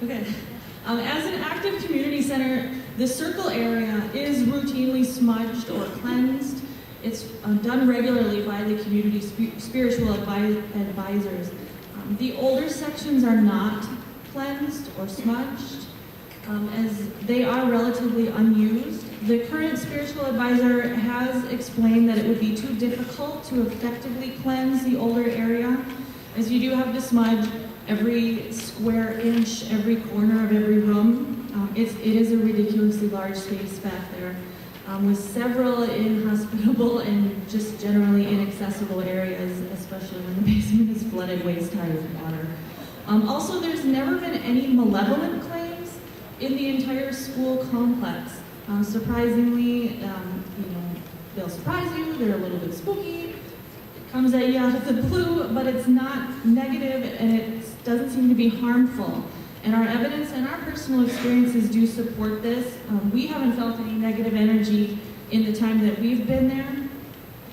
Okay. As an active community center, the circle area is routinely smudged or cleansed. It's done regularly by the community spiritual advisors. The older sections are not cleansed or smudged, as they are relatively unused. The current spiritual advisor has explained that it would be too difficult to effectively cleanse the older area, as you do have to smudge every square inch, every corner of every room. It is a ridiculously large space back there, with several inhospitable and just generally inaccessible areas, especially when the basement is flooded waist-high with water. Also, there's never been any malevolent claims in the entire school complex. Surprisingly, they'll surprise you, they're a little bit spooky, it comes at you out of the blue, but it's not negative and it doesn't seem to be harmful. And our evidence and our personal experiences do support this. We haven't felt any negative energy in the time that we've been there,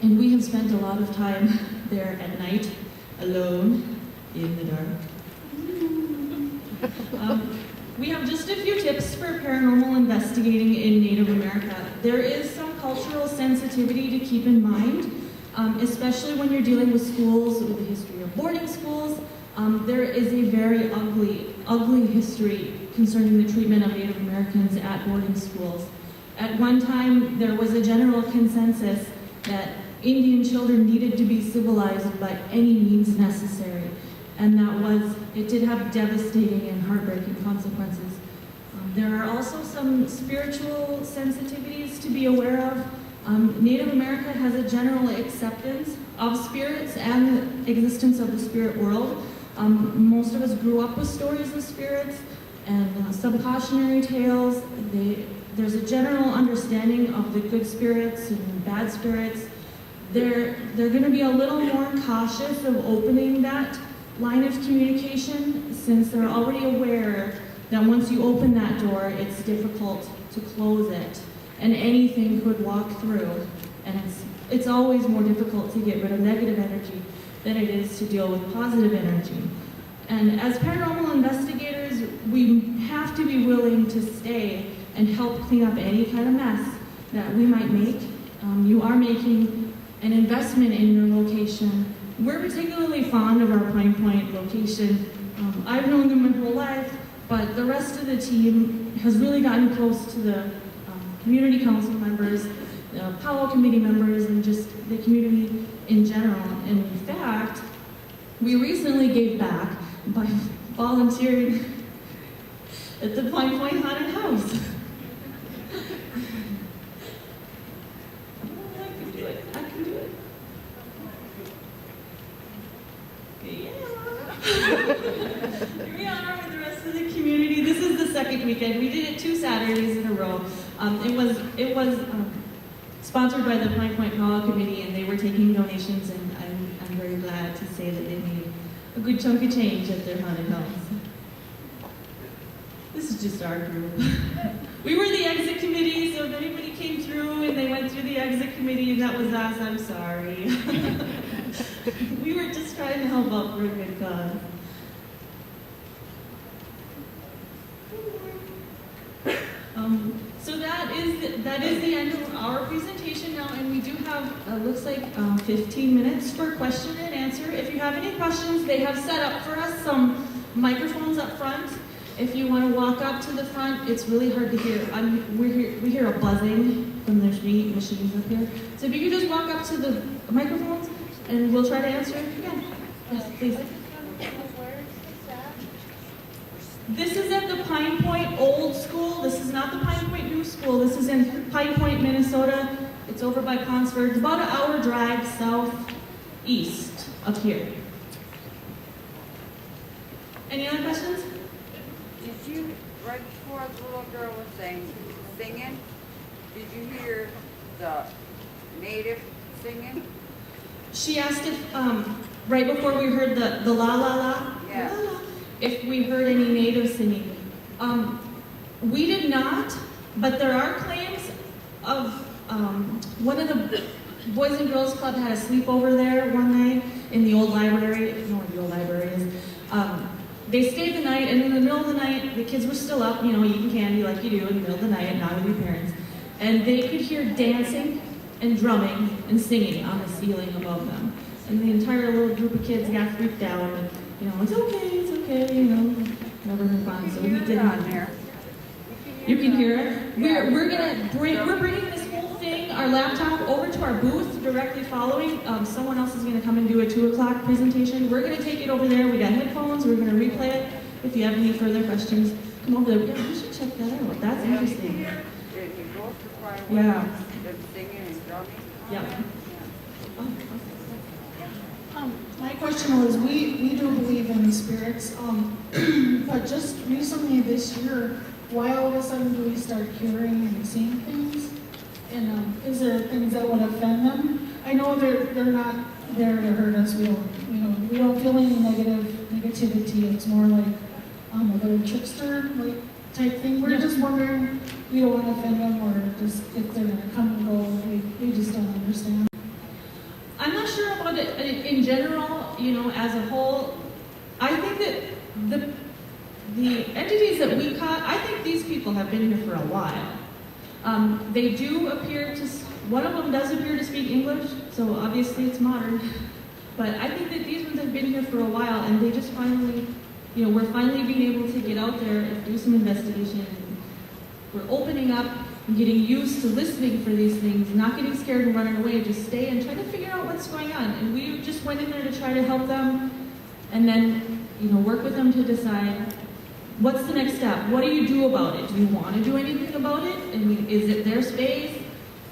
and we have spent a lot of time there at night, alone, in the dark. We have just a few tips for paranormal investigating in Native America. There is some cultural sensitivity to keep in mind, especially when you're dealing with schools with a history of boarding schools. There is a very ugly history concerning the treatment of Native Americans at boarding schools. At one time, there was a general consensus that Indian children needed to be civilized by any means necessary, and it did have devastating and heartbreaking consequences. There are also some spiritual sensitivities to be aware of. Native America has a general acceptance of spirits and the existence of the spirit world. Most of us grew up with stories of spirits and some cautionary tales. There's a general understanding of the good spirits and bad spirits. They're going to be a little more cautious of opening that line of communication, since they're already aware that once you open that door, it's difficult to close it, and anything could walk through. And it's always more difficult to get rid of negative energy than it is to deal with positive energy. And as paranormal investigators, we have to be willing to stay and help clean up any kind of mess that we might make. You are making an investment in your location. We're particularly fond of our Pine Point location. I've known them my whole life, but the rest of the team has really gotten close to the community council members, the Powell committee members, and just the community in general. And in fact, we recently gave back by volunteering at the Pine Point Haunted House. I can do it. Here we are with the rest of the community. This is the second weekend. We did it 2 Saturdays in a row. It was sponsored by the Pine Point Powell Committee, and they were taking donations, and I'm very glad to say that they made a good chunk of change at their haunted house. This is just our group. We were the exit committee, so if anybody came through and they went through the exit committee and that was us, I'm sorry. We were just trying to help out for a good cause. So that is the end of our presentation now, and we do have, looks like 15 minutes for question and answer. If you have any questions, they have set up for us some microphones up front. If you want to walk up to the front, it's really hard to hear. We hear a buzzing from the machines up here. So if you could just walk up to the microphones, and we'll try to answer if you can. Yes, please. This is at the Pine Point Old School. This is not the Pine Point New School. This is in Pine Point, Minnesota. It's over by Ponsford. It's about an hour drive southeast up here. Any other questions? Did you, right before the little girl was singing, did you hear the native singing? She asked if, right before we heard the la la la, Yeah. la, la, if we heard any native singing. We did not, but there are claims of one of the Boys and Girls Club had a sleepover there one night in the old library, if you know where the old library is. they stayed the night, and in the middle of the night, the kids were still up, you know, eating candy like you do in the middle of the night, not with your parents. And they could hear dancing and drumming and singing on the ceiling above them. And the entire little group of kids got freaked out, and, you know, it's okay, you know, never fun. So we did on there. You can hear it. We're bringing this whole thing, our laptop, over to our booth directly following. Someone else is going to come and do a 2 o'clock presentation. We're going to take it over there. We got headphones. We're going to replay it. If you have any further questions, come over there. Yeah, you should check that out. That's interesting. Yeah. Singing and drumming. Yeah. My question was, we do believe in spirits, but just recently this year, why all of a sudden do we start hearing and seeing things? And is there things that would offend them? I know they're not there to hurt us. We don't feel any negativity. It's more like a little trickster type thing. We're just wondering, we don't want to offend them, or just if they're gonna come and go. We just don't understand. I'm not sure about it in general, you know, as a whole. I think that the entities that we caught, I think these people have been here for a while. They do appear to, one of them does appear to speak English, so obviously it's modern. But I think that these ones have been here for a while, and they just finally, you know, we're finally being able to get out there and do some investigation. We're opening up and getting used to listening for these things, not getting scared and running away, just stay and try to figure out what's going on. And we just went in there to try to help them, and then, you know, work with them to decide what's the next step. What do you do about it? Do you want to do anything about it? I mean, is it their space?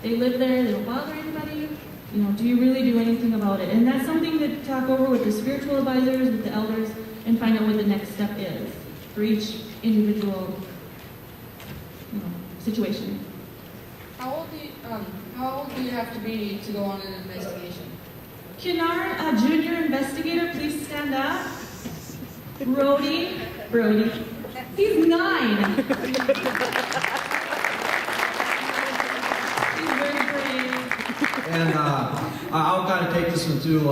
They live there, they don't bother anybody? You know, do you really do anything about it? And that's something to talk over with the spiritual advisors, with the elders, and find out what the next step is for each individual, you know, situation. How old do you have to be to go on an investigation? Can our junior investigator please stand up? Brody. He's 9. He's very brave. And I'll kind of take this one too.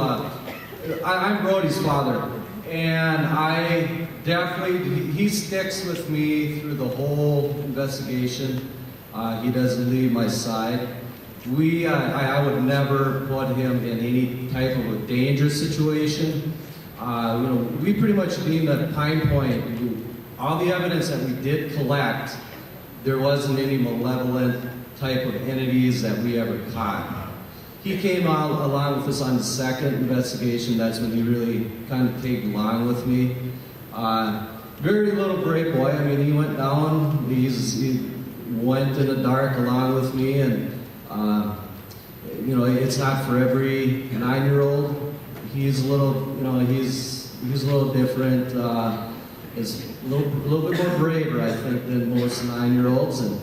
I'm Brody's father, and I definitely, he sticks with me through the whole investigation. He doesn't leave my side. I would never put him in any type of a dangerous situation. We pretty much deemed at Pine Point, all the evidence that we did collect, there wasn't any malevolent type of entities that we ever caught. He came out along with us on the second investigation. That's when he really kind of tagged along with me. Very little brave boy. I mean, he went down. He went in the dark along with me, and it's not for every 9-year-old. He's a little, he's a little different. Is a little bit more braver, I think, than most 9-year-olds. And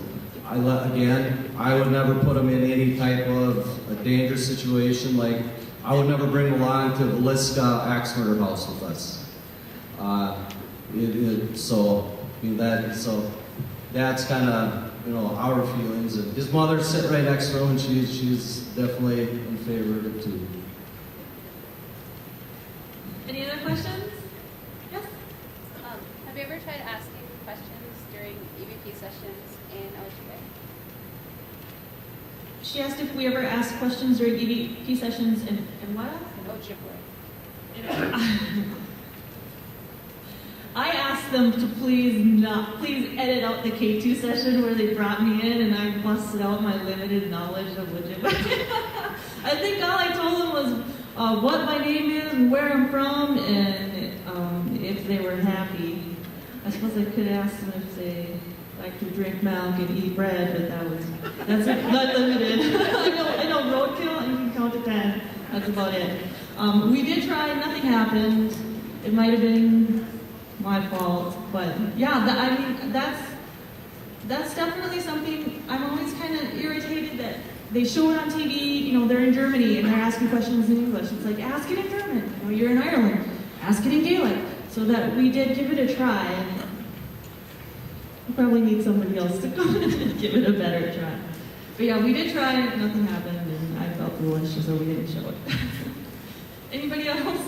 I would never put him in any type of a dangerous situation. Like, I would never bring him along to the Liska axe murder house with us. So that's kind of our feelings. And his mother's sitting right next to him, and she's definitely in favor of it too. Any other questions? Yes? Have you ever tried asking questions during EVP sessions in Ojibwe? She asked if we ever asked questions during EVP sessions in what? In Ojibwe. I asked them to please edit out the K2 session where they brought me in and I busted out my limited knowledge of Ojibwe. I think all I told them was what my name is and where I'm from, and if they were happy. I suppose I could ask them if they like to drink milk and eat bread, but that's not limited. I know roadkill, and you can count to 10. That's about it. We did try, nothing happened. It might have been my fault, but yeah, that's definitely something. I'm always kind of irritated that they show it on TV. They're in Germany and they're asking questions in English. It's like, ask it in German. You're in Ireland, ask it in Gaelic. So that we did give it a try. And we probably need somebody else to come in and give it a better try. But yeah, we did try it, nothing happened, and I felt foolish, so we didn't show it. Anybody else?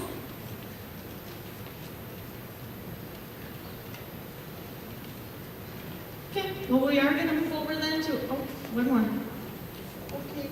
Okay, well, we are gonna move over then to, oh, one more. Okay,